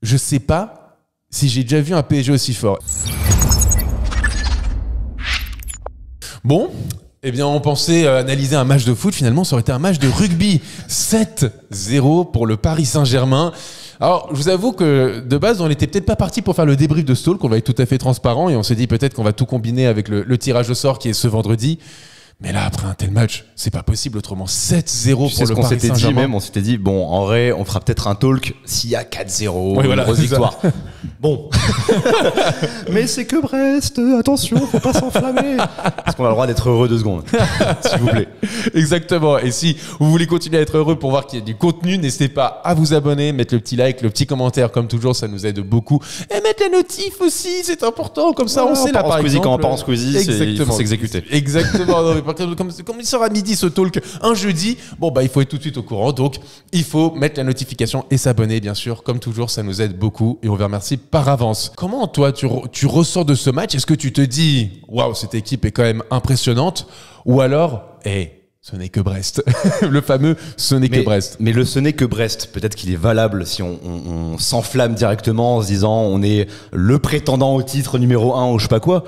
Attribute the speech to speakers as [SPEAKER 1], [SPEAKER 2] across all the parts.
[SPEAKER 1] je sais pas si j'ai déjà vu un PSG aussi fort. Bon, eh bien, on pensait analyser un match de foot. Finalement, ça aurait été un match de rugby. 7-0 pour le Paris Saint-Germain. Alors, je vous avoue que de base, on n'était peut-être pas parti pour faire le débrief de ce talk. On va être tout à fait transparent et on s'est dit peut-être qu'on va tout combiner avec le tirage au sort qui est ce vendredi. Mais là, après un tel match, c'est pas possible autrement. 7-0 pour le Paris Saint-Germain.
[SPEAKER 2] On s'était dit même, on s'était dit, bon, en vrai, on fera peut-être un talk s'il y a 4-0,
[SPEAKER 1] oui, voilà,
[SPEAKER 2] une grosse victoire. Bon. Mais c'est que Brest, attention, faut pas s'enflammer. Parce qu'on a le droit d'être heureux 2 secondes, s'il vous plaît.
[SPEAKER 1] Exactement. Et si vous voulez continuer à être heureux pour voir qu'il y a du contenu, n'hésitez pas à vous abonner, mettre le petit like, le petit commentaire, comme toujours, ça nous aide beaucoup. Et mettre la notif aussi, c'est important. Comme ça,
[SPEAKER 2] voilà,
[SPEAKER 1] on sait là, par exemple.
[SPEAKER 2] Quand on part en Squeezie, il faut s'exécuter.
[SPEAKER 1] Exactement. Non, mais comme il sort à midi ce talk un jeudi, bon bah il faut être tout de suite au courant, donc il faut mettre la notification et s'abonner bien sûr, comme toujours ça nous aide beaucoup et on vous remercie par avance. Comment toi tu ressors de ce match? Est-ce que tu te dis waouh, cette équipe est quand même impressionnante, ou alors ce n'est que Brest? Le fameux ce n'est que Brest.
[SPEAKER 2] Mais le ce n'est que Brest, peut-être qu'il est valable si on s'enflamme directement en se disant on est le prétendant au titre numéro 1 ou je sais pas quoi.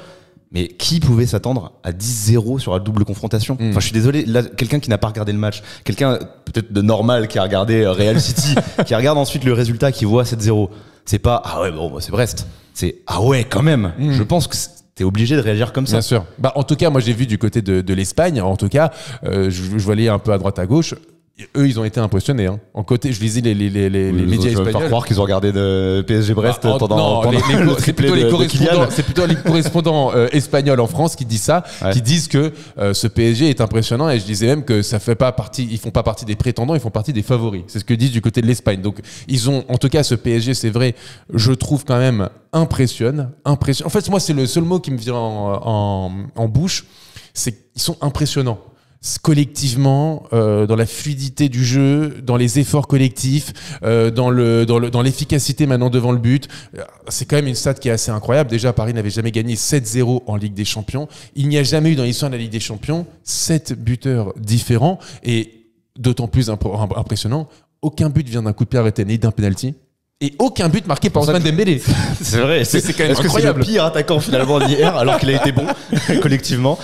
[SPEAKER 2] Mais qui pouvait s'attendre à 10-0 sur la double confrontation? Enfin, je suis désolé, là, quelqu'un qui n'a pas regardé le match, quelqu'un peut-être de normal qui a regardé Real City, qui regarde ensuite le résultat, qui voit 7-0. C'est pas ah ouais, bon, c'est Brest. C'est ah ouais, quand même. Je pense que t'es obligé de réagir comme ça.
[SPEAKER 1] Bien sûr. Bah, en tout cas, moi, j'ai vu du côté de l'Espagne. En tout cas, je voyais un peu à droite à gauche. Eux, ils ont été impressionnés. Hein. En côté, je lisais les médias espagnols. Je vais
[SPEAKER 2] faire croire qu'ils ont regardé de PSG Brest pendant
[SPEAKER 1] c'est plutôt les correspondants espagnols en France qui disent ça, qui disent que ce PSG est impressionnant. Et je disais même que ça fait pas partie, ils font pas partie des prétendants, ils font partie des favoris. C'est ce que disent du côté de l'Espagne. Donc, ils ont, en tout cas, ce PSG, c'est vrai, je trouve quand même impressionne. En fait, moi, c'est le seul mot qui me vient en bouche, c'est qu'ils sont impressionnants. Collectivement, dans la fluidité du jeu, dans les efforts collectifs, dans l'efficacité maintenant devant le but. C'est quand même une stat qui est assez incroyable. Déjà, Paris n'avait jamais gagné 7-0 en Ligue des Champions. Il n'y a jamais eu dans l'histoire de la Ligue des Champions 7 buteurs différents, et d'autant plus impressionnant, aucun but vient d'un coup de pied arrêté ni d'un penalty. Et aucun but marqué par Ousmane Dembélé.
[SPEAKER 2] C'est vrai, c'est quand même incroyable. C'est le pire attaquant finalement d'hier, alors qu'il a été bon collectivement.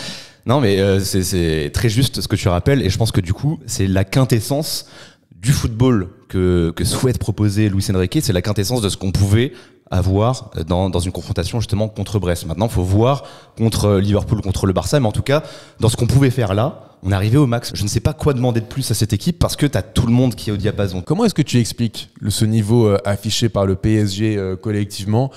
[SPEAKER 2] Non, mais c'est très juste ce que tu rappelles, et je pense que du coup, c'est la quintessence du football que souhaite proposer Luis Enrique. C'est la quintessence de ce qu'on pouvait avoir dans une confrontation justement contre Brest. Maintenant, il faut voir contre Liverpool, contre le Barça, mais en tout cas, dans ce qu'on pouvait faire là, on est arrivé au max. Je ne sais pas quoi demander de plus à cette équipe parce que tu as tout le monde qui est au diapason.
[SPEAKER 1] Comment est-ce que tu expliques ce niveau affiché par le PSG collectivement?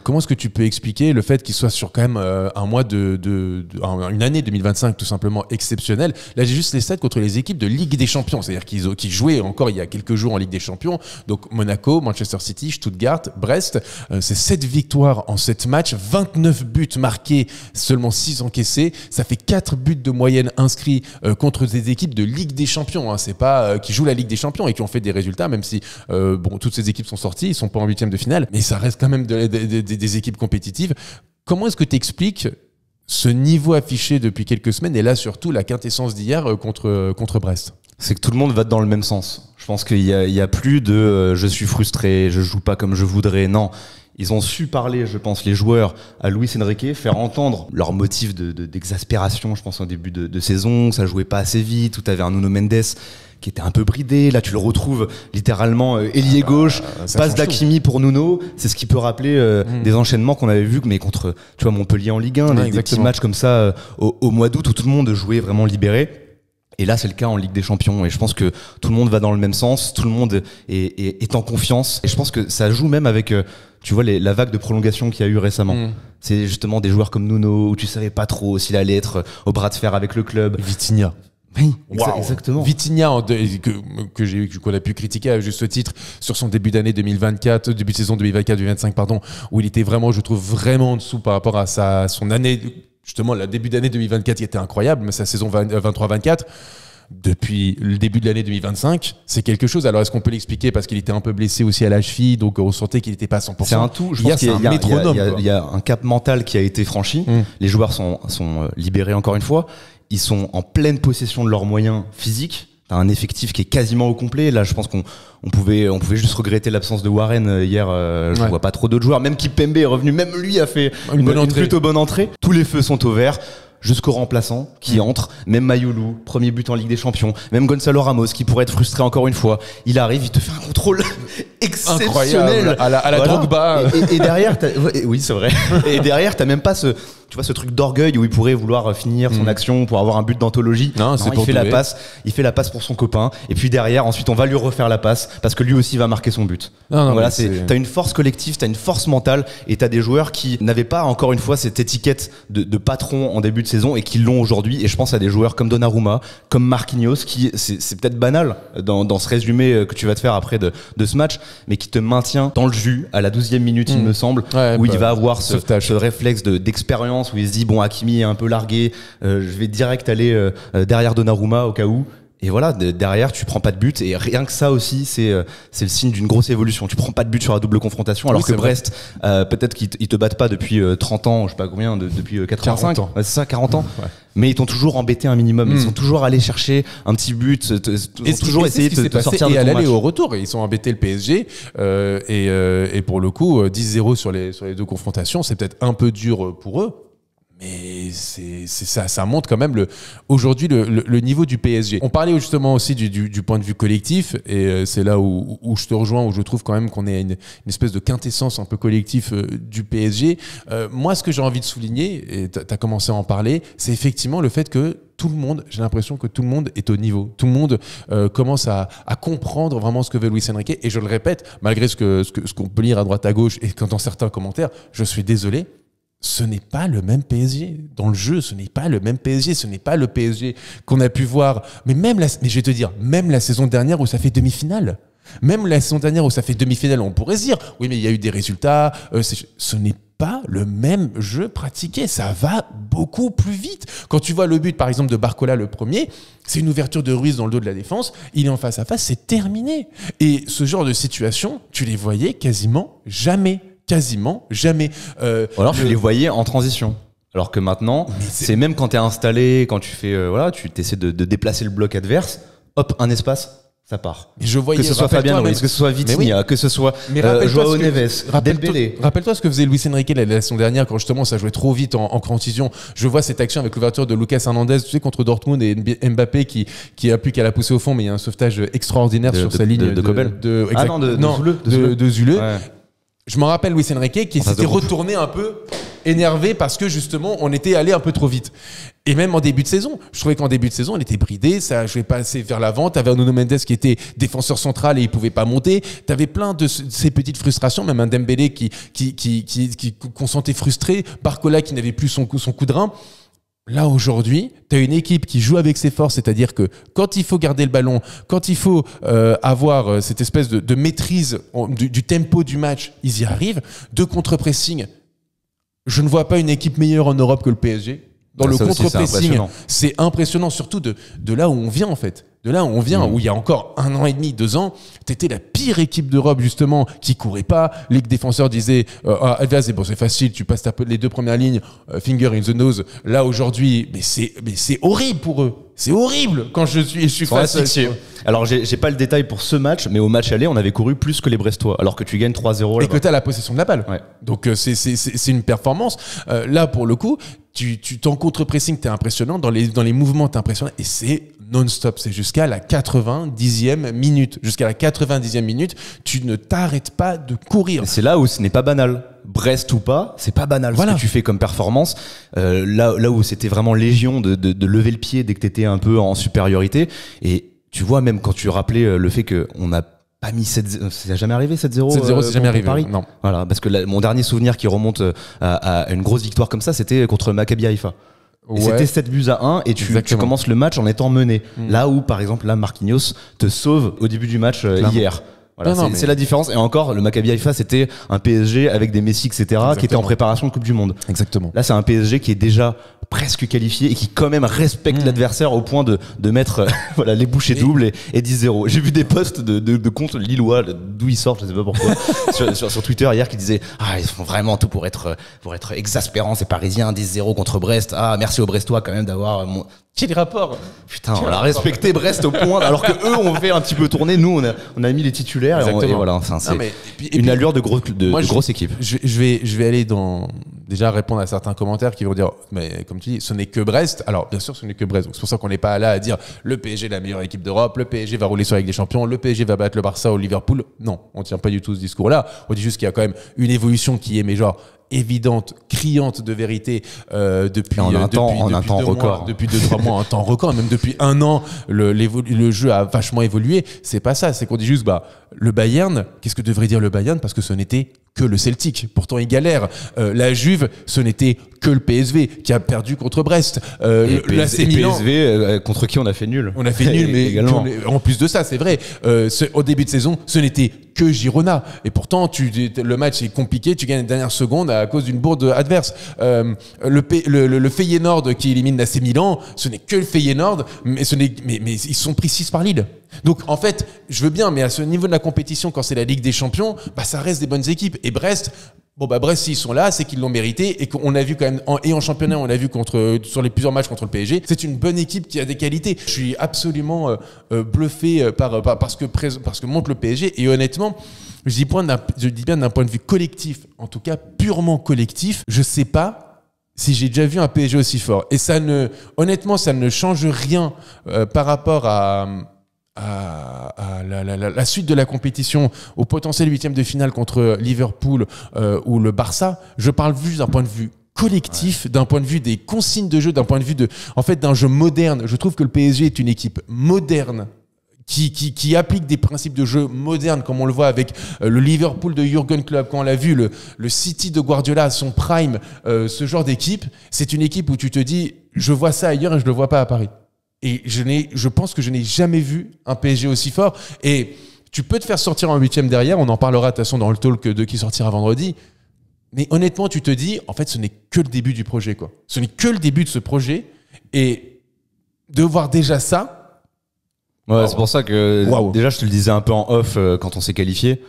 [SPEAKER 1] Comment est-ce que tu peux expliquer le fait qu'il soit sur quand même un mois une année 2025 tout simplement exceptionnelle? Là, j'ai juste les stats contre les équipes de Ligue des Champions, c'est-à-dire qu'ils jouaient encore il y a quelques jours en Ligue des Champions. Donc Monaco, Manchester City, Stuttgart, Brest. C'est 7 victoires en 7 matchs, 29 buts marqués, seulement 6 encaissés. Ça fait 4 buts de moyenne inscrits contre des équipes de Ligue des Champions. Hein. C'est pas qui jouent la Ligue des Champions et qui ont fait des résultats, même si toutes ces équipes sont sorties, ils sont pas en 8e de finale, mais ça reste quand même des équipes compétitives. Comment est-ce que tu expliques ce niveau affiché depuis quelques semaines, et là surtout la quintessence d'hier contre Brest?
[SPEAKER 2] C'est que tout le monde va dans le même sens. Je pense qu'il y a plus de je suis frustré, je joue pas comme je voudrais. Non. Ils ont su parler, je pense, les joueurs, à Luis Enrique, faire entendre leurs motifs d'exaspération, je pense, en début de saison. Ça jouait pas assez vite, où t'avais un Nuno Mendes qui était un peu bridé. Là, tu le retrouves littéralement ailier gauche, passe d'Hakimi pour Nuno. C'est ce qui peut rappeler des enchaînements qu'on avait vus, mais contre, tu vois, Montpellier en Ligue 1, des petits matchs comme ça au mois d'août où tout le monde jouait vraiment libéré. Et là, c'est le cas en Ligue des Champions. Et je pense que tout le monde va dans le même sens. Tout le monde est en confiance. Et je pense que ça joue même avec, tu vois, la vague de prolongation qu'il y a eu récemment. C'est justement des joueurs comme Nuno, où tu savais pas trop s'il allait être au bras de fer avec le club.
[SPEAKER 1] Vitinha.
[SPEAKER 2] Oui, exactement.
[SPEAKER 1] Vitinha, qu'on a pu critiquer à juste titre sur son début d'année 2024, début de saison 2024-2025, pardon, où il était vraiment, je trouve, vraiment en dessous par rapport à son année. Justement, le début d'année 2024 qui était incroyable, mais sa saison 23-24, depuis le début de l'année 2025, c'est quelque chose. Alors, est-ce qu'on peut l'expliquer parce qu'il était un peu blessé aussi à la cheville, donc on sentait qu'il n'était pas à 100%.
[SPEAKER 2] C'est un tout. Je pense qu'il y a un métronome. Il y a un cap mental qui a été franchi. Les joueurs sont libérés encore une fois. Ils sont en pleine possession de leurs moyens physiques. un effectif qui est quasiment au complet. Là, je pense qu'on pouvait juste regretter l'absence de Warren hier. Je vois pas trop d'autres joueurs. Même Kipembe est revenu. Même lui a fait une plutôt bonne entrée. Tous les feux sont au vert. Jusqu'au remplaçant qui entre, même Mayoulou, premier but en Ligue des Champions, même Gonzalo Ramos qui pourrait être frustré encore une fois. Il arrive, il te fait un contrôle exceptionnel
[SPEAKER 1] à la Drogba.
[SPEAKER 2] Et derrière, oui c'est vrai. Et derrière, t'as même pas ce truc d'orgueil où il pourrait vouloir finir son action pour avoir un but d'anthologie. Non, il fait la passe pour son copain. Et puis derrière, ensuite, on va lui refaire la passe parce que lui aussi va marquer son but. Donc voilà, t'as une force collective, t'as une force mentale et t'as des joueurs qui n'avaient pas encore une fois cette étiquette de patron en début de saison et qui l'ont aujourd'hui. Et je pense à des joueurs comme Donnarumma, comme Marquinhos, qui c'est peut-être banal dans ce résumé que tu vas te faire après de ce match, mais qui te maintient dans le jus à la 12e minute, il me semble, où il va avoir ce réflexe d'expérience où il se dit bon, Hakimi est un peu largué, je vais direct aller derrière Donnarumma au cas où. Et voilà, derrière tu prends pas de but et rien que ça aussi c'est le signe d'une grosse évolution. Tu prends pas de but sur la double confrontation alors que Brest peut-être qu'ils te battent pas depuis 30 ans, je sais pas combien, depuis 85 ans. Ouais, c'est ça, 40 ans. Ouais. Mais ils t'ont toujours embêté un minimum, ils sont toujours allés chercher un petit but, ils ont toujours essayé de te sortir de ton match.
[SPEAKER 1] Et à l'aller au retour, ils sont embêtés le PSG et pour le coup 10-0 sur les deux confrontations, c'est peut-être un peu dur pour eux. Mais c'est ça montre quand même aujourd'hui le niveau du PSG. On parlait justement aussi du point de vue collectif et c'est là où je te rejoins, où je trouve quand même qu'on est une espèce de quintessence un peu collectif du PSG. Moi, ce que j'ai envie de souligner, et t'as commencé à en parler, c'est effectivement le fait que tout le monde, j'ai l'impression que tout le monde est au niveau. Tout le monde commence à comprendre vraiment ce que veut Luis Enrique. Et je le répète, malgré ce qu'on peut lire à droite à gauche et dans certains commentaires, je suis désolé, ce n'est pas le même PSG. Dans le jeu, ce n'est pas le même PSG. Ce n'est pas le PSG qu'on a pu voir. Mais je vais te dire, même la saison dernière où ça fait demi-finale. Même la saison dernière où ça fait demi-finale, on pourrait se dire, oui, mais il y a eu des résultats. Ce n'est pas le même jeu pratiqué. Ça va beaucoup plus vite. Quand tu vois le but, par exemple, de Barcola, le premier, c'est une ouverture de Ruiz dans le dos de la défense. Il est en face à face, c'est terminé. Et ce genre de situation, tu les voyais quasiment jamais. Ou
[SPEAKER 2] alors tu les voyais en transition. Alors que maintenant, c'est même quand t'es installé, quand tu fais, tu t'essaies de déplacer le bloc adverse, hop, un espace, ça part.
[SPEAKER 1] Et je voyais,
[SPEAKER 2] que ce soit Fabien Ruiz, que ce soit Vitinha, que ce soit Joao Neves, Dembélé.
[SPEAKER 1] Rappelle-toi ce que faisait Luis Enrique la saison dernière quand justement ça jouait trop vite en transition. Je vois cette action avec l'ouverture de Lucas Hernandez, tu sais, contre Dortmund et Mbappé qui a plus qu'à la pousser au fond, mais il y a un sauvetage extraordinaire sur sa ligne
[SPEAKER 2] de Kobel.
[SPEAKER 1] De Zule. Ouais. Je m'en rappelle Luis Enrique qui s'était retourné un peu énervé parce que justement on était allé un peu trop vite. Et même en début de saison, je trouvais qu'en début de saison, elle était bridée, ça jouait pas assez vers l'avant. T'avais Nuno Mendes qui était défenseur central et il pouvait pas monter. T'avais plein de ces petites frustrations, même un Dembélé qu'on sentait frustré, Barcola qui n'avait plus son coup de rein. Là, aujourd'hui, tu as une équipe qui joue avec ses forces, c'est-à-dire que quand il faut garder le ballon, quand il faut avoir cette espèce de maîtrise du tempo du match, ils y arrivent. De contre-pressing, je ne vois pas une équipe meilleure en Europe que le PSG. Dans le contre-pressing, c'est impressionnant, surtout de là où on vient en fait. De là où on vient, où il y a encore 1 an et demi, 2 ans, t'étais la pire équipe d'Europe justement, qui courait pas. Les défenseurs disaient vas-y, bon, c'est facile, tu passes les 2 premières lignes, finger in the nose. Là aujourd'hui, mais c'est horrible pour eux. C'est horrible quand je suis face à eux.
[SPEAKER 2] Alors j'ai pas le détail pour ce match, mais au match aller, on avait couru plus que les Brestois, alors que tu gagnes 3-0 là-bas.
[SPEAKER 1] Et que t'as la possession de la balle. Ouais. Donc c'est une performance. Là pour le coup, tu t'en contre-pressing, t'es impressionnant. Dans les mouvements, t'es impressionnant. Et c'est non-stop. C'est jusqu'à la 90e minute. Jusqu'à la 90e minute, tu ne t'arrêtes pas de courir.
[SPEAKER 2] Et c'est là où ce n'est pas banal. Brest ou pas, c'est pas banal ce que tu fais comme performance. Là où c'était vraiment légion de lever le pied dès que t'étais un peu en supériorité. Et tu vois, même quand tu rappelais le fait qu'on a pas mis 7-0, c'est jamais arrivé 7-0
[SPEAKER 1] 7-0, c'est jamais arrivé.
[SPEAKER 2] Paris.
[SPEAKER 1] Non.
[SPEAKER 2] Voilà, parce que mon dernier souvenir qui remonte à une grosse victoire comme ça, c'était contre Maccabi Haïfa. Et c'était 7-1 et tu commences le match en étant mené. Là où, par exemple, Marquinhos te sauve au début du match hier. Voilà, c'est la différence. Et encore, le Maccabi Haïfa, c'était un PSG avec des Messi, etc., qui était en préparation de Coupe du Monde.
[SPEAKER 1] Exactement.
[SPEAKER 2] Là, c'est un PSG qui est déjà presque qualifié et qui quand même respecte l'adversaire au point de mettre les bouchées doubles et 10-0. J'ai vu des posts de comptes lillois, d'où ils sortent, je sais pas pourquoi, sur Twitter hier, qui disaient ils font vraiment tout pour être exaspérants, ces Parisiens, 10-0 contre Brest. Merci aux Brestois quand même d'avoir
[SPEAKER 1] Quel rapport?
[SPEAKER 2] Putain, on a respecté Brest au point, alors que eux ont fait un petit peu tourner. Nous, on a mis les titulaires et voilà. Enfin, c'est une allure de grosse équipe.
[SPEAKER 1] Je vais aller déjà répondre à certains commentaires qui vont dire, mais comme tu dis, ce n'est que Brest. Alors, bien sûr, ce n'est que Brest. Donc, c'est pour ça qu'on n'est pas là à dire le PSG est la meilleure équipe d'Europe, le PSG va rouler sur la Ligue des Champions, le PSG va battre le Barça au Liverpool. Non, on tient pas du tout ce discours-là. On dit juste qu'il y a quand même une évolution qui est, mais genre, évidente, criante de vérité depuis
[SPEAKER 2] un temps record.
[SPEAKER 1] Depuis 2-3 mois, un temps record, même depuis 1 an, le jeu a vachement évolué. C'est pas ça, c'est qu'on dit juste le Bayern, qu'est-ce que devrait dire le Bayern, parce que ce n'était que le Celtic. Pourtant, il galère. La Juve, ce n'était que le PSV qui a perdu contre Brest.
[SPEAKER 2] l'AC Milan, PSV contre qui on a fait nul.
[SPEAKER 1] On a fait nul, mais également. En plus de ça, c'est vrai. Au début de saison, ce n'était que Girona. Et pourtant, le match est compliqué. Tu gagnes la dernière seconde à cause d'une bourde adverse. Le Feyenoord qui élimine l'AC Milan, ce n'est que le Feyenoord, mais ils sont pris 6 par Lille. Donc en fait, je veux bien, mais à ce niveau de la compétition, quand c'est la Ligue des Champions, ça reste des bonnes équipes. Et Brest, Brest, s'ils sont là, c'est qu'ils l'ont mérité et qu'on a vu quand même, en championnat, on l'a vu sur les plusieurs matchs contre le PSG, c'est une bonne équipe qui a des qualités. Je suis absolument bluffé par ce que montre le PSG, et honnêtement, je dis bien d'un point de vue collectif, en tout cas purement collectif, je sais pas si j'ai déjà vu un PSG aussi fort. Et honnêtement, ça ne change rien par rapport à la suite de la compétition, au potentiel 8e de finale contre Liverpool ou le Barça. Je parle juste d'un point de vue collectif, d'un point de vue des consignes de jeu, d'un point de vue d'un jeu moderne. Je trouve que le PSG est une équipe moderne qui applique des principes de jeu modernes, comme on le voit avec le Liverpool de Jürgen Klopp, quand on l'a vu, le City de Guardiola à son prime, ce genre d'équipe, c'est une équipe où tu te dis, je vois ça ailleurs et je le vois pas à Paris. Et je pense que je n'ai jamais vu un PSG aussi fort. Et tu peux te faire sortir en 8e derrière, on en parlera de toute façon dans le talk qui sortira vendredi. Mais honnêtement, tu te dis, en fait, ce n'est que le début du projet, quoi. Ce n'est que le début de ce projet. Et de voir déjà ça.
[SPEAKER 2] Ouais, c'est pour ça que déjà, je te le disais un peu en off quand on s'est qualifié.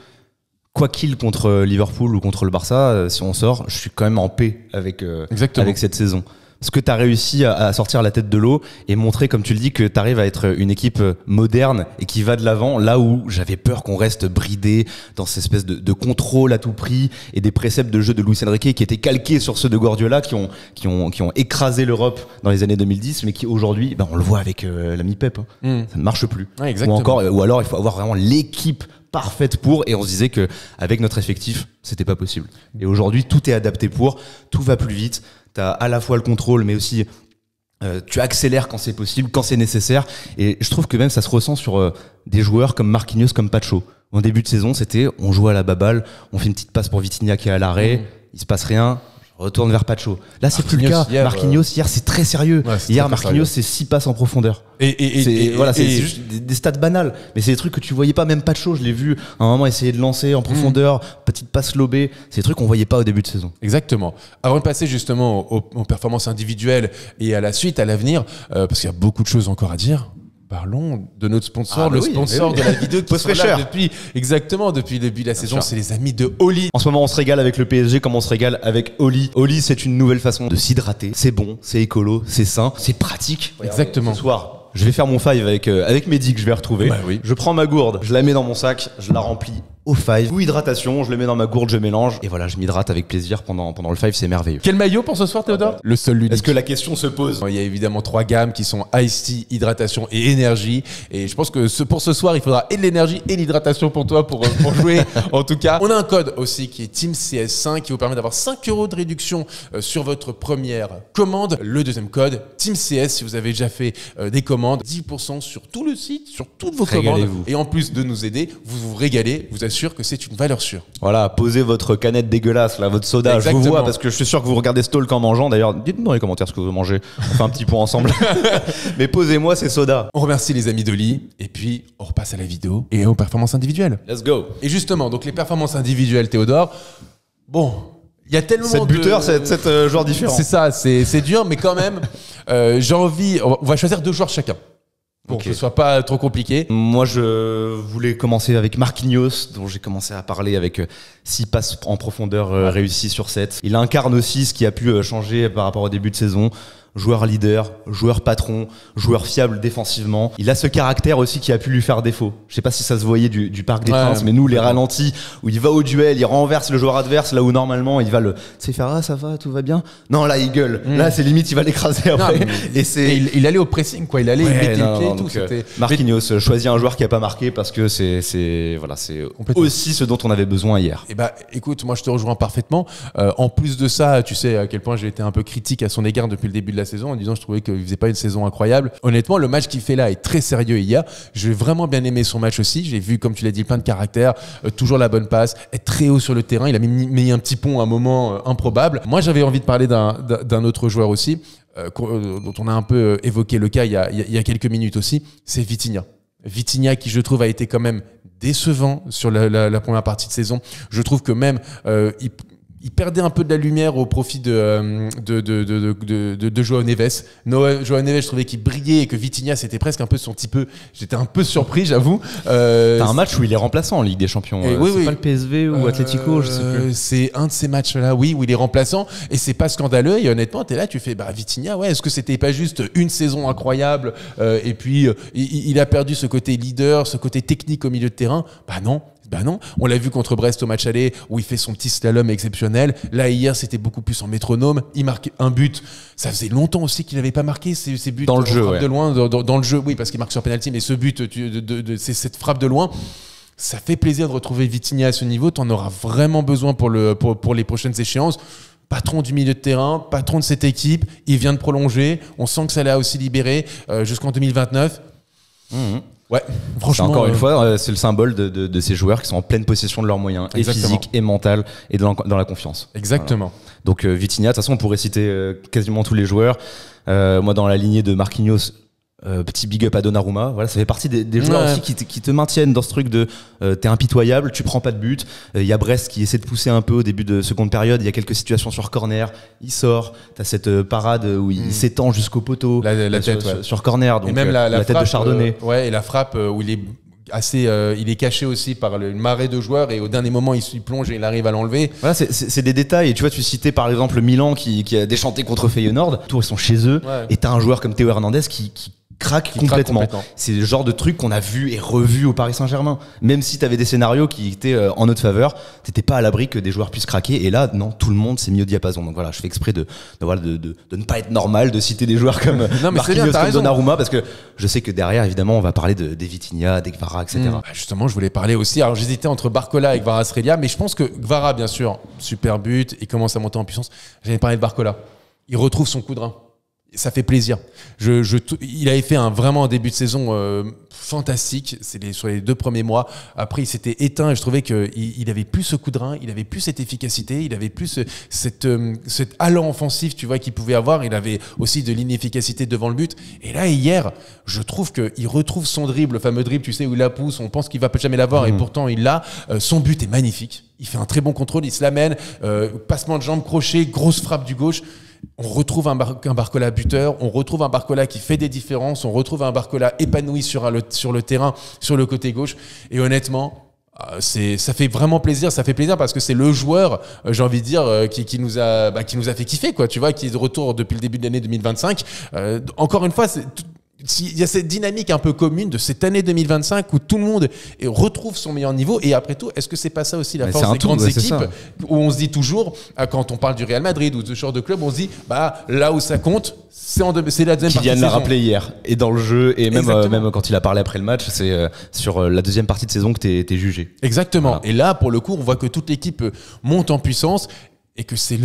[SPEAKER 2] Quoi qu'il contre Liverpool ou contre le Barça, si on sort, je suis quand même en paix avec cette saison. Parce que tu as réussi à sortir la tête de l'eau et montrer, comme tu le dis, que tu arrives à être une équipe moderne et qui va de l'avant, là où j'avais peur qu'on reste bridé dans cette espèce de contrôle à tout prix et des préceptes de jeu de Luis Enrique qui étaient calqués sur ceux de Guardiola, qui ont écrasé l'Europe dans les années 2010, mais qui aujourd'hui, on le voit avec l'ami Pep, ça ne marche plus.
[SPEAKER 1] Ouais,
[SPEAKER 2] ou alors il faut avoir vraiment l'équipe parfaite et on se disait que avec notre effectif, c'était pas possible. Et aujourd'hui, tout est adapté tout va plus vite. T'as à la fois le contrôle, mais aussi tu accélères quand c'est possible, quand c'est nécessaire. Et je trouve que même ça se ressent sur des joueurs comme Marquinhos, comme Pacho. En début de saison, on joue à la baballe, on fait une petite passe pour Vitinha qui est à l'arrêt, il se passe rien, retourne vers Pacho. Là, c'est plus le cas. Marquinhos, hier, c'est très sérieux. Ouais, hier, Marquinhos, c'est 6 passes en profondeur. C'est juste des stats banales. Mais c'est des trucs que tu voyais pas, même Pacho, je l'ai vu à un moment essayer de lancer en profondeur, petite passe lobée. C'est des trucs qu'on voyait pas au début de saison.
[SPEAKER 1] Exactement. Avant de passer justement aux performances individuelles et à la suite, à l'avenir, parce qu'il y a beaucoup de choses encore à dire. Parlons de notre sponsor, sponsor de la vidéo qui sont là depuis le début de la saison, c'est les amis de Oli.
[SPEAKER 2] En ce moment, on se régale avec le PSG comme on se régale avec Oli. Oli, c'est une nouvelle façon de s'hydrater. C'est bon, c'est écolo, c'est sain, c'est pratique.
[SPEAKER 1] Exactement.
[SPEAKER 2] Ce soir, je vais faire mon five avec Mehdi que je vais retrouver. Je prends ma gourde, je la mets dans mon sac, je la remplis au five. Ou hydratation, je le mets dans ma gourde, je mélange. Et voilà, je m'hydrate avec plaisir pendant le five, c'est merveilleux.
[SPEAKER 1] Quel maillot pour ce soir, Théodore? Le seul l'unique.
[SPEAKER 2] Est-ce que la question se pose?
[SPEAKER 1] Il y a évidemment 3 gammes qui sont Ice Tea, hydratation et énergie. Et je pense que pour ce soir, il faudra et de l'énergie et l'hydratation pour toi pour jouer. En tout cas, on a un code aussi qui est TeamCS5 qui vous permet d'avoir 5 € de réduction sur votre première commande. Le deuxième code, TeamCS, si vous avez déjà fait des commandes, 10% sur tout le site, sur toutes vos commandes. Et en plus de nous aider, vous vous régalez, vous assure que c'est une valeur sûre.
[SPEAKER 2] Voilà, posez votre canette dégueulasse, là, votre soda. Exactement. Je vous vois parce que je suis sûr que vous regardez Stalk en mangeant. D'ailleurs, dites-nous dans les commentaires ce que vous mangez. On fait un petit point ensemble. Mais posez-moi ces sodas.
[SPEAKER 1] On remercie les amis d'Oli et puis on repasse à la vidéo et aux performances individuelles.
[SPEAKER 2] Let's go.
[SPEAKER 1] Et justement, donc les performances individuelles, Théodore. Bon, il y a tellement
[SPEAKER 2] 7 buteurs, 7 joueurs différents.
[SPEAKER 1] C'est ça, c'est dur, mais quand même, j'ai envie. On va choisir 2 joueurs chacun. Pour que ce soit pas trop compliqué.
[SPEAKER 2] Moi, je voulais commencer avec Marquinhos, dont j'ai commencé à parler avec 6 passes en profondeur réussies sur 7. Il incarne aussi ce qui a pu changer par rapport au début de saison. joueur leader, joueur patron, joueur fiable défensivement. Il a ce caractère aussi qui a pu lui faire défaut. Je sais pas si ça se voyait du Parc des Princes, mais nous, les ralentis, où il va au duel, il renverse le joueur adverse, là où normalement, il va faire, ça va, tout va bien. Non, là, il gueule. Là, c'est limite, il va l'écraser après.
[SPEAKER 1] Il allait au pressing, quoi. Il allait, il mettait le pied et tout.
[SPEAKER 2] Marquinhos choisit un joueur qui a pas marqué parce que c'est aussi ce dont on avait besoin hier.
[SPEAKER 1] Et écoute, moi, je te rejoins parfaitement. En plus de ça, tu sais à quel point j'ai été un peu critique à son égard depuis le début de la saison en disant je trouvais qu'il faisait pas une saison incroyable. Honnêtement, le match qu'il fait là est très sérieux hier. J'ai vraiment bien aimé son match aussi. J'ai vu, comme tu l'as dit, plein de caractère, toujours la bonne passe, être très haut sur le terrain. Il a mis un petit pont à un moment improbable. Moi, j'avais envie de parler d'un autre joueur aussi, dont on a un peu évoqué le cas il y a quelques minutes aussi. C'est Vitinha. Vitinha qui, je trouve, a été quand même décevant sur la première partie de saison. Je trouve que même il perdait un peu de la lumière au profit de João Neves. João Neves, je trouvais qu'il brillait et que Vitinha, c'était presque un peu son petit peu. J'étais un peu surpris, j'avoue.
[SPEAKER 2] T'as un match où il est remplaçant en Ligue des Champions. C'est pas le PSV ou Atlético, je sais plus.
[SPEAKER 1] C'est un de ces matchs-là, oui, où il est remplaçant et c'est pas scandaleux. Et honnêtement, t'es là, tu fais, Vitinha, ouais, est-ce que c'était pas juste une saison incroyable et puis il a perdu ce côté leader, ce côté technique au milieu de terrain? Non, on l'a vu contre Brest au match aller où il fait son petit slalom exceptionnel. Là hier c'était beaucoup plus en métronome. Il marque un but. Ça faisait longtemps aussi qu'il n'avait pas marqué ces buts
[SPEAKER 2] dans le jeu,
[SPEAKER 1] de loin, dans le jeu. Oui, parce qu'il marque sur penalty, mais ce but, c'est cette frappe de loin. Ça fait plaisir de retrouver Vitinha à ce niveau. T'en auras vraiment besoin pour les prochaines échéances. Patron du milieu de terrain, patron de cette équipe. Il vient de prolonger. On sent que ça l'a aussi libéré jusqu'en 2029. Ouais, franchement.
[SPEAKER 2] Encore une fois, c'est le symbole de ces joueurs qui sont en pleine possession de leurs moyens,
[SPEAKER 1] exactement.
[SPEAKER 2] Et physique, et mental, et dans la confiance.
[SPEAKER 1] Exactement.
[SPEAKER 2] Voilà. Donc Vitinha, de toute façon, on pourrait citer quasiment tous les joueurs. Moi, dans la lignée de Marquinhos, petit big up à Donnarumma. Voilà, ça fait partie des joueurs aussi qui te maintiennent dans ce truc de t'es impitoyable, tu prends pas de but. Il y a Brest qui essaie de pousser un peu au début de seconde période. Il y a quelques situations sur corner, il sort. T'as cette parade où il s'étend jusqu'au poteau,
[SPEAKER 1] la tête,
[SPEAKER 2] sur corner. Donc
[SPEAKER 1] et même la
[SPEAKER 2] tête
[SPEAKER 1] frappe,
[SPEAKER 2] de Chardonnay.
[SPEAKER 1] Et la frappe où il est il est caché aussi par une marée de joueurs et au dernier moment il s'y plonge et il arrive à l'enlever.
[SPEAKER 2] Voilà, c'est des détails. Et tu vois, tu citais par exemple Milan qui a déchanté contre Feyenoord. Ils sont chez eux. Et t'as un joueur comme Théo Hernandez qui craque complètement. C'est le genre de truc qu'on a vu et revu au Paris Saint-Germain. Même si t'avais des scénarios qui étaient en notre faveur, t'étais pas à l'abri que des joueurs puissent craquer. Et là, non, tout le monde s'est mis au diapason. Donc voilà, je fais exprès de ne pas être normal, de citer des joueurs comme Marquinhos, comme Donnarumma, parce que je sais que derrière, évidemment, on va parler des Vitinha, des Kvara, etc.
[SPEAKER 1] Justement, je voulais parler aussi. Alors, j'hésitais entre Barcola et Kvaratskhelia, mais je pense que Kvara, bien sûr, super but, il commence à monter en puissance. J'avais parlé de Barcola. Il retrouve son coup de rein. Ça fait plaisir. Il avait fait vraiment un début de saison fantastique. Sur les 2 premiers mois. Après, il s'était éteint et je trouvais qu'il avait plus ce coup de rein, il avait plus cette efficacité, il avait plus cet allant offensif, tu vois, qu'il pouvait avoir. Il avait aussi de l'inefficacité devant le but. Et là, hier, je trouve qu'il retrouve son dribble, le fameux dribble, tu sais, où il la pousse, on pense qu'il va jamais l'avoir et pourtant il l'a. Son but est magnifique. Il fait un très bon contrôle, il se l'amène, passement de jambe, crochet, grosse frappe du gauche. On retrouve un Barcola buteur, on retrouve un Barcola qui fait des différences, on retrouve un Barcola épanoui sur le terrain, sur le côté gauche. Et honnêtement, ça fait vraiment plaisir. Ça fait plaisir parce que c'est le joueur, j'ai envie de dire, qui nous a fait kiffer, quoi. Tu vois, qui est de retour depuis le début de l'année 2025. Encore une fois, il y a cette dynamique un peu commune de cette année 2025 où tout le monde retrouve son meilleur niveau. Et après tout, est-ce que c'est pas ça aussi la force des grandes équipes où on se dit toujours, quand on parle du Real Madrid ou de ce genre de club, on se dit, là où ça compte, c'est la deuxième partie de saison.
[SPEAKER 2] Kylian l'a rappelé hier, et dans le jeu, et même quand il a parlé après le match, c'est sur la deuxième partie de saison que t'es jugé.
[SPEAKER 1] Exactement. Voilà. Et là, pour le coup, on voit que toute l'équipe monte en puissance. Et que c'est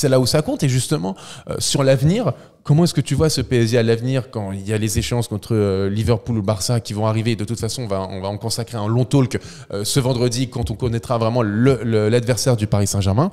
[SPEAKER 1] là où ça compte. Et justement, sur l'avenir, comment est-ce que tu vois ce PSG à l'avenir quand il y a les échéances contre Liverpool ou Barça qui vont arriver? De toute façon, on va en consacrer un long talk ce vendredi quand on connaîtra vraiment l'adversaire du Paris Saint-Germain.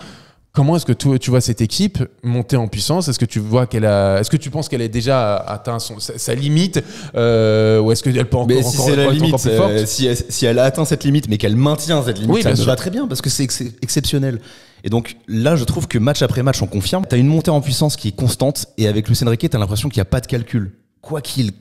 [SPEAKER 1] Comment est-ce que tu vois cette équipe monter en puissance? Est-ce que tu penses qu'elle a déjà atteint sa limite ou est-ce qu'elle peut encore plus forte?
[SPEAKER 2] Si elle a atteint cette limite, mais qu'elle maintient cette limite, ça va très bien parce que c'est exceptionnel. Et donc là, je trouve que match après match, on confirme. T'as une montée en puissance qui est constante et avec Luis Enrique, t'as l'impression qu'il n'y a pas de calcul.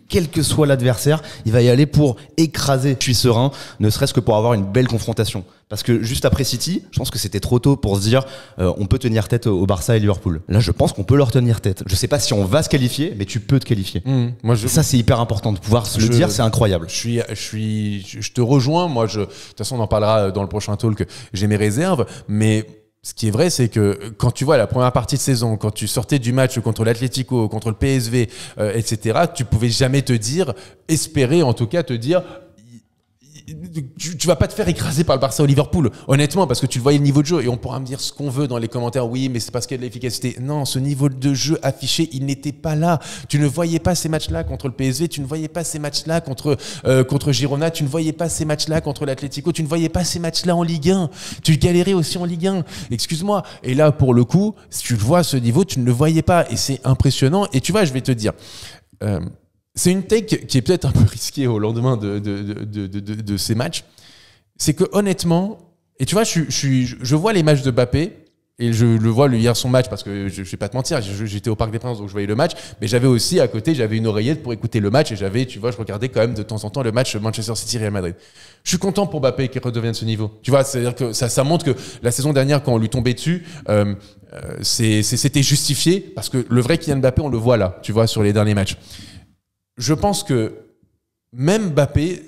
[SPEAKER 2] Quel que soit l'adversaire, il va y aller pour écraser. Je suis serein, ne serait-ce que pour avoir une belle confrontation. Parce que juste après City, je pense que c'était trop tôt pour se dire on peut tenir tête au Barça et Liverpool. Là, je pense qu'on peut leur tenir tête. Je sais pas si on va se qualifier, mais tu peux te qualifier. Ça, c'est hyper important de pouvoir se le dire, c'est incroyable.
[SPEAKER 1] Je te rejoins. Moi, de toute façon, on en parlera dans le prochain talk. J'ai mes réserves, mais ce qui est vrai, c'est que quand tu vois la première partie de saison, quand tu sortais du match contre l'Atlético, contre le PSV, etc., tu pouvais jamais espérer en tout cas te dire tu vas pas te faire écraser par le Barça ou Liverpool, honnêtement, parce que tu le voyais le niveau de jeu, et on pourra me dire ce qu'on veut dans les commentaires, oui, mais c'est parce qu'il y a de l'efficacité. Non, ce niveau de jeu affiché, il n'était pas là. Tu ne voyais pas ces matchs-là contre le PSV, tu ne voyais pas ces matchs-là contre Girona, tu ne voyais pas ces matchs-là contre l'Atlético, tu ne voyais pas ces matchs-là en Ligue 1. Tu galérais aussi en Ligue 1. Excuse-moi. Et là, pour le coup, si tu le vois à ce niveau, tu ne le voyais pas, et c'est impressionnant. Et tu vois, je vais te dire, c'est une take qui est peut-être un peu risquée au lendemain de ces matchs. C'est que honnêtement, et tu vois, je vois les matchs de Mbappé, et je le vois hier son match, parce que je vais pas te mentir, j'étais au Parc des Princes, donc je voyais le match, mais j'avais aussi à côté, j'avais une oreillette pour écouter le match, et tu vois, je regardais quand même de temps en temps le match Manchester City-Real Madrid. Je suis content pour Mbappé qu'il redevienne ce niveau. Tu vois, c'est-à-dire que ça montre que la saison dernière, quand on lui tombait dessus, c'était justifié, parce que le vrai Kylian Mbappé, on le voit là, tu vois, sur les derniers matchs. Je pense que même Mbappé,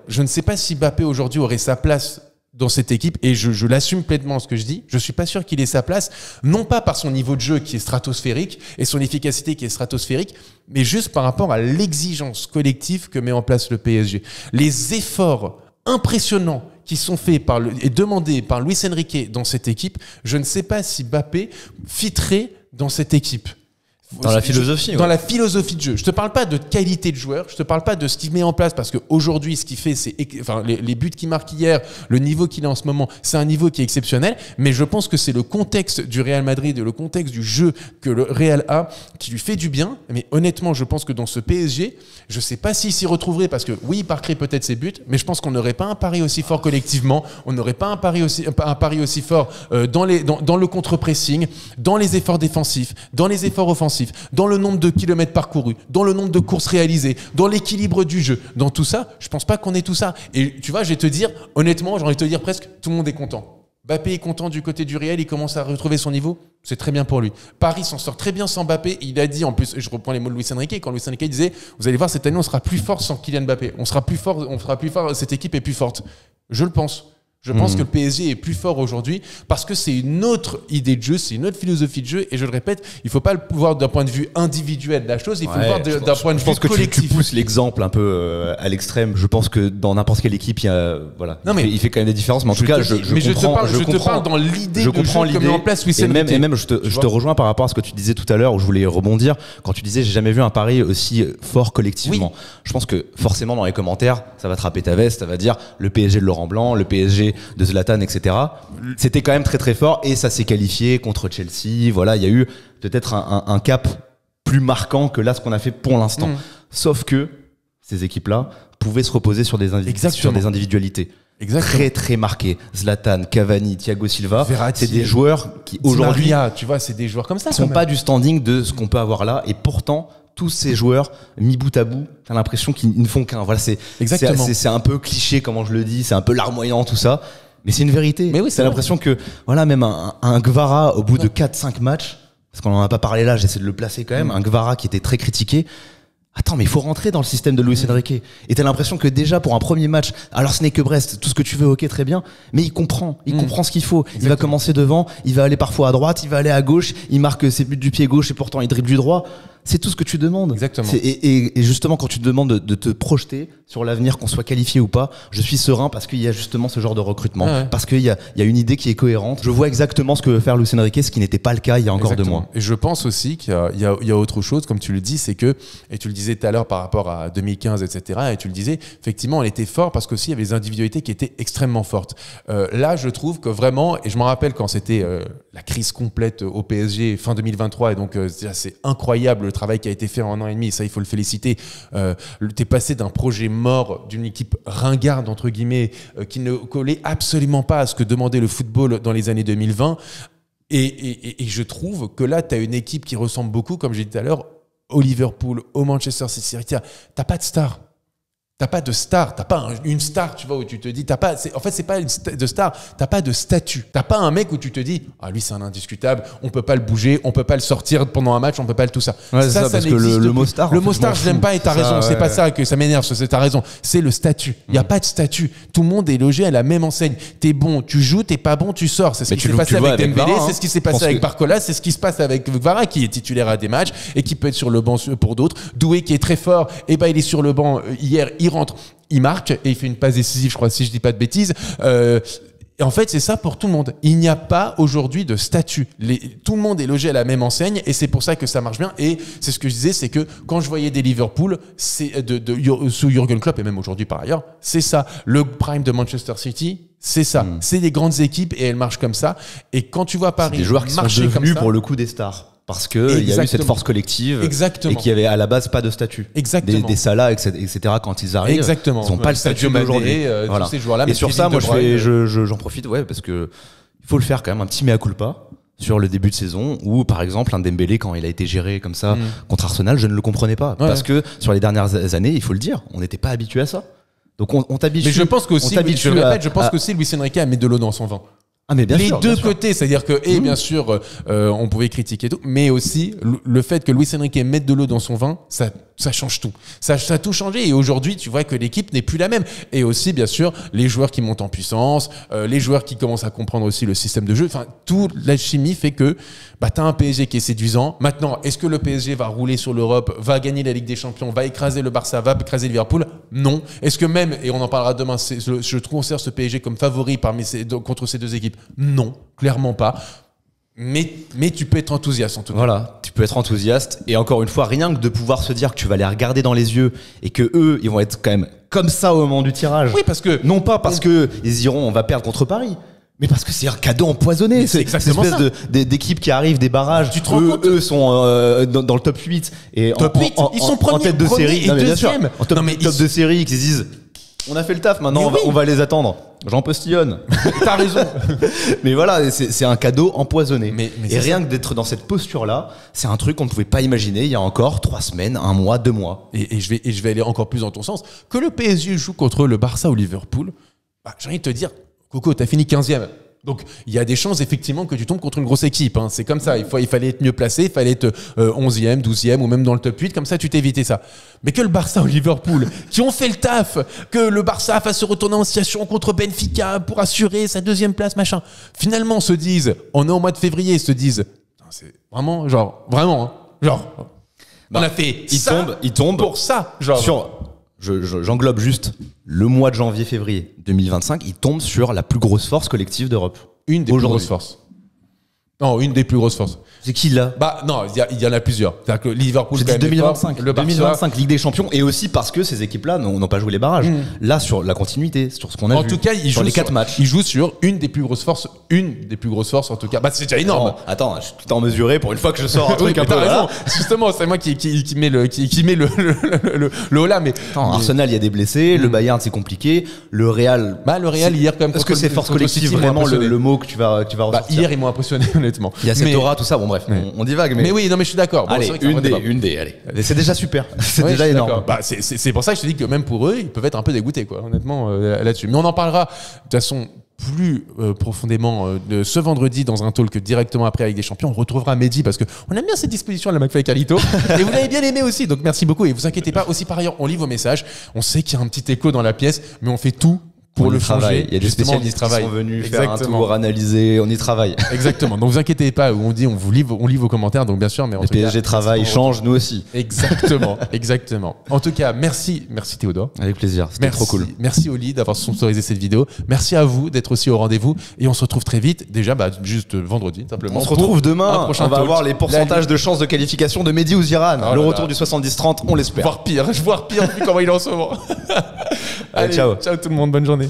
[SPEAKER 1] je ne sais pas si Mbappé aujourd'hui aurait sa place dans cette équipe, et je l'assume pleinement ce que je dis. Je suis pas sûr qu'il ait sa place, non pas par son niveau de jeu qui est stratosphérique et son efficacité qui est stratosphérique, mais juste par rapport à l'exigence collective que met en place le PSG. Les efforts impressionnants qui sont faits et demandés par Luis Enrique dans cette équipe, je ne sais pas si Mbappé fitterait dans cette équipe.
[SPEAKER 2] Dans la philosophie.
[SPEAKER 1] Dans la philosophie de jeu. Je te parle pas de qualité de joueur, je te parle pas de ce qu'il met en place, parce qu'aujourd'hui, ce qu'il fait, c'est, les buts qu'il marque hier, le niveau qu'il a en ce moment, c'est un niveau qui est exceptionnel, mais je pense que c'est le contexte du Real Madrid et le contexte du jeu que le Real a qui lui fait du bien. Mais honnêtement, je pense que dans ce PSG, je sais pas s'il s'y retrouverait, parce que oui, il marquerait peut-être ses buts, mais je pense qu'on n'aurait pas un pari aussi fort collectivement, on n'aurait pas un pari aussi fort dans le contre-pressing, dans les efforts défensifs, dans les efforts offensifs, dans le nombre de kilomètres parcourus, dans le nombre de courses réalisées, dans l'équilibre du jeu, dans tout ça, je pense pas qu'on ait tout ça. Et tu vois, je vais te dire, honnêtement, j'ai envie de te dire presque, tout le monde est content. Mbappé est content du côté du Real, il commence à retrouver son niveau, c'est très bien pour lui. Paris s'en sort très bien sans Mbappé, il a dit, en plus, je reprends les mots de Luis Enrique, quand Luis Enrique disait, vous allez voir, cette année, on sera plus fort sans Kylian Mbappé, on sera plus fort, cette équipe est plus forte. Je le pense. Je pense que le PSG est plus fort aujourd'hui parce que c'est une autre idée de jeu, c'est une autre philosophie de jeu, et je le répète, il faut pas le voir d'un point de vue individuel de la chose, il faut le voir d'un point de vue collectif.
[SPEAKER 2] Tu pousses l'exemple un peu à l'extrême. Je pense que dans n'importe quelle équipe, il fait quand même des différences, mais en tout cas, je te parle dans l'idée de jeu que met en place Luis Enrique. Et même, je te rejoins par rapport à ce que tu disais tout à l'heure, où je voulais rebondir, quand tu disais j'ai jamais vu un pari aussi fort collectivement. Oui. Je pense que forcément dans les commentaires, ça va te râper ta veste, ça va dire le PSG de Laurent Blanc, le PSG de Zlatan, etc. C'était quand même très très fort, et ça s'est qualifié contre Chelsea. Voilà, il y a eu peut-être un cap plus marquant que là ce qu'on a fait pour l'instant. Sauf que ces équipes-là pouvaient se reposer sur des individualités. Exactement. Très très marquées. Zlatan, Cavani, Thiago Silva, Verratti, c'est des joueurs qui aujourd'hui,
[SPEAKER 1] tu vois, c'est des joueurs comme ça.
[SPEAKER 2] Sont pas du standing de ce qu'on peut avoir là, et pourtant tous ces joueurs mis bout à bout, t'as l'impression qu'ils ne font qu'un. Voilà, c'est un peu cliché comment je le dis, c'est un peu larmoyant tout ça. Mais c'est une vérité. Mais oui, t'as l'impression que, voilà, même un Guevara, au bout de 4-5 matchs, parce qu'on en a pas parlé là, j'essaie de le placer quand même, un Guevara qui était très critiqué. Attends, mais il faut rentrer dans le système de Luis Enrique. Et t'as l'impression que déjà, pour un premier match, alors ce n'est que Brest, tout ce que tu veux, ok, très bien, mais il comprend ce qu'il faut. Exactement. Il va commencer devant, il va aller parfois à droite, il va aller à gauche, il marque ses buts du pied gauche et pourtant il dribble du droit. C'est tout ce que tu demandes.
[SPEAKER 1] Exactement.
[SPEAKER 2] Et justement, quand tu te demandes de te projeter sur l'avenir, qu'on soit qualifié ou pas, je suis serein parce qu'il y a justement ce genre de recrutement, parce qu'il y a une idée qui est cohérente. Je vois exactement ce que veut faire Luis Enrique, ce qui n'était pas le cas il y a encore 2 mois.
[SPEAKER 1] Et je pense aussi qu'il y a autre chose, comme tu le dis, c'est que, et tu le disais tout à l'heure par rapport à 2015, etc., et tu le disais, effectivement, on était fort parce qu'aussi il y avait des individualités qui étaient extrêmement fortes. Là, je trouve que vraiment, et je me rappelle quand c'était la crise complète au PSG fin 2023, et donc c'est incroyable le travail qui a été fait en 1 an et demi, ça il faut le féliciter. T'es passé d'un projet mort, d'une équipe ringarde entre guillemets, qui ne collait absolument pas à ce que demandait le football dans les années 2020, et je trouve que là t'as une équipe qui ressemble beaucoup, comme j'ai dit tout à l'heure, au Liverpool, au Manchester City. T'as pas de star. T'as pas de star, t'as pas une star, tu vois, où tu te dis, en fait, c'est pas de star, t'as pas de statut. T'as pas un mec où tu te dis, ah, lui, c'est un indiscutable, on peut pas le bouger, on peut pas le sortir pendant un match, on peut pas tout ça.
[SPEAKER 2] Ouais, ça parce que le mot star.
[SPEAKER 1] Le mot star, je l'aime pas et t'as raison, c'est pas ça que ça m'énerve, t'as raison. C'est le statut. Il y a pas de statut. Tout le monde est logé à la même enseigne. T'es bon, tu joues, t'es pas bon, tu sors. C'est ce qui s'est passé avec Dembélé, c'est ce qui s'est passé avec Barcola, c'est ce qui se passe avec Vara, qui est titulaire à des matchs et qui peut être sur le banc pour d'autres. Doué qui est très fort, et il est sur le banc hier, il rentre, il marque et il fait une passe décisive, je crois, si je dis pas de bêtises. Et en fait, c'est ça pour tout le monde. Il n'y a pas aujourd'hui de statut. Tout le monde est logé à la même enseigne et c'est pour ça que ça marche bien. Et c'est ce que je disais, c'est que quand je voyais des Liverpool, sous Jürgen Klopp et même aujourd'hui par ailleurs, c'est ça. Le prime de Manchester City, c'est ça. C'est des grandes équipes et elles marchent comme ça. Et quand tu vois Paris,
[SPEAKER 2] des joueurs qui sont devenus pour le coup des stars. Parce que il y a eu cette force collective.
[SPEAKER 1] Exactement.
[SPEAKER 2] Et qu'il y avait à la base pas de statut.
[SPEAKER 1] Exactement.
[SPEAKER 2] Des Salah, etc. quand ils arrivent.
[SPEAKER 1] Exactement.
[SPEAKER 2] Ils n'ont pas le statut d'aujourd'hui.
[SPEAKER 1] Voilà. Tous ces joueurs-là.
[SPEAKER 2] Et sur ça, moi, j'en profite, parce que il faut le faire quand même, un petit mea culpa sur le début de saison où, par exemple, un Dembélé, quand il a été géré comme ça contre Arsenal, je ne le comprenais pas. Parce que sur les dernières années, il faut le dire, on n'était pas habitué à ça. Donc on t'habitue.
[SPEAKER 1] Mais je pense qu'aussi, je le répète, je pense qu'aussi Luis Enrique a mis de l'eau dans son vin.
[SPEAKER 2] Ah mais bien
[SPEAKER 1] les
[SPEAKER 2] sûr,
[SPEAKER 1] deux
[SPEAKER 2] bien sûr.
[SPEAKER 1] côtés, c'est-à-dire que bien sûr on pouvait critiquer tout, mais aussi le fait que Luis Enrique mette de l'eau dans son vin, ça change tout. Ça a tout changé et aujourd'hui tu vois que l'équipe n'est plus la même. Et aussi bien sûr les joueurs qui montent en puissance, les joueurs qui commencent à comprendre aussi le système de jeu. Enfin, toute la chimie fait que t'as un PSG qui est séduisant. Maintenant, est-ce que le PSG va rouler sur l'Europe, va gagner la Ligue des Champions, va écraser le Barça, va écraser Liverpool? Non. Est-ce que même, et on en parlera demain, je considère ce PSG comme favori contre ces deux équipes? Non, clairement pas. Mais tu peux être enthousiaste en tout cas.
[SPEAKER 2] Voilà, tu peux être enthousiaste et encore une fois, rien que de pouvoir se dire que tu vas les regarder dans les yeux et que eux, ils vont être quand même comme ça au moment du tirage.
[SPEAKER 1] Oui, parce que
[SPEAKER 2] non pas parce que ils diront on va perdre contre Paris. Mais parce que c'est un cadeau empoisonné,
[SPEAKER 1] c'est exactement
[SPEAKER 2] cette espèce d'équipe qui arrive des barrages.
[SPEAKER 1] Tu te rends compte
[SPEAKER 2] eux sont dans le top 8 et
[SPEAKER 1] top 8, ils sont premiers,
[SPEAKER 2] en tête de série,
[SPEAKER 1] et deuxième.
[SPEAKER 2] En top de série, ils se disent on a fait le taf, maintenant on va les attendre. J'en postillonne.
[SPEAKER 1] T'as raison.
[SPEAKER 2] Mais voilà, c'est un cadeau empoisonné.
[SPEAKER 1] Mais
[SPEAKER 2] et rien que d'être dans cette posture-là, c'est un truc qu'on ne pouvait pas imaginer il y a encore 3 semaines, 1 mois, 2 mois.
[SPEAKER 1] Et je vais aller encore plus dans ton sens. Que le PSG joue contre le Barça ou Liverpool, j'ai envie de te dire, Coco, t'as fini 15e. Donc, il y a des chances, effectivement, que tu tombes contre une grosse équipe. Hein. C'est comme ça. Il fallait être mieux placé, il fallait être 11e, 12e ou même dans le top 8. Comme ça, tu t'évitais ça. Mais que le Barça ou Liverpool, qui ont fait le taf, que le Barça fasse se retourner en situation contre Benfica pour assurer sa 2e place, machin. Finalement, se disent, on est au mois de février, se disent, c'est vraiment, on a fait
[SPEAKER 2] il tombe
[SPEAKER 1] pour ça,
[SPEAKER 2] J'englobe juste le mois de janvier-février 2025, il tombe sur la plus grosse force collective d'Europe.
[SPEAKER 1] Une des plus grosses forces. Non, une des plus grosses forces.
[SPEAKER 2] C'est qui là?
[SPEAKER 1] Non, il y en a plusieurs. C'est-à-dire que Liverpool,
[SPEAKER 2] j'ai dit 2025.
[SPEAKER 1] Le Barça,
[SPEAKER 2] 2025, Ligue des Champions, et aussi parce que ces équipes-là n'ont pas joué les barrages. Là, sur la continuité, sur ce qu'on a vu.
[SPEAKER 1] En tout cas, ils jouent
[SPEAKER 2] les 4 matchs.
[SPEAKER 1] Ils jouent sur une des plus grosses forces. Une des plus grosses forces, en tout cas. C'est déjà énorme.
[SPEAKER 2] Non, attends, je suis tout en mesuré pour une fois que je sors un truc un peu.
[SPEAKER 1] Raison. Justement, c'est moi qui met le haut là, mais.
[SPEAKER 2] Arsenal, il y a des blessés. Le Bayern, c'est compliqué. Le Real.
[SPEAKER 1] Le Real, hier, quand même.
[SPEAKER 2] Est-ce que c'est force collective vraiment le mot que tu vas ressortir?
[SPEAKER 1] Hier, ils m'ont impressionné, honnêtement.
[SPEAKER 2] Il y a cette aura, tout ça. Bon, bref, on divague.
[SPEAKER 1] Mais oui, non, mais je suis d'accord.
[SPEAKER 2] Allez, une des, allez. C'est déjà super. C'est déjà énorme.
[SPEAKER 1] C'est pour ça que je te dis que même pour eux, ils peuvent être un peu dégoûtés, quoi, honnêtement, là-dessus. Mais on en parlera de toute façon plus profondément de ce vendredi dans un talk directement après avec des champions. On retrouvera Mehdi parce que on aime bien cette disposition de la McFly et Carlito et vous l'avez bien aimé aussi, donc merci beaucoup et vous inquiétez pas. Aussi par ailleurs, on lit vos messages. On sait qu'il y a un petit écho dans la pièce, mais on fait tout pour le changer.
[SPEAKER 2] Il y a des spécialistes qui sont venus faire un tour, analyser, on y travaille.
[SPEAKER 1] Exactement. Donc vous inquiétez pas, on lit vos commentaires, donc bien sûr, mais
[SPEAKER 2] le PSG travaille, change, nous aussi.
[SPEAKER 1] Exactement. En tout cas, merci Théodore.
[SPEAKER 2] Avec plaisir, c'était trop cool.
[SPEAKER 1] Merci Oli d'avoir sponsorisé cette vidéo. Merci à vous d'être aussi au rendez-vous et on se retrouve très vite. Déjà, juste vendredi, simplement.
[SPEAKER 2] On se retrouve demain. On va avoir les pourcentages de chances de qualification de Mehdi Ouzirane. Le retour du 70-30, on l'espère.
[SPEAKER 1] Voire pire vu comment il est en ce moment.
[SPEAKER 2] Allez, ciao
[SPEAKER 1] tout le monde, bonne journée.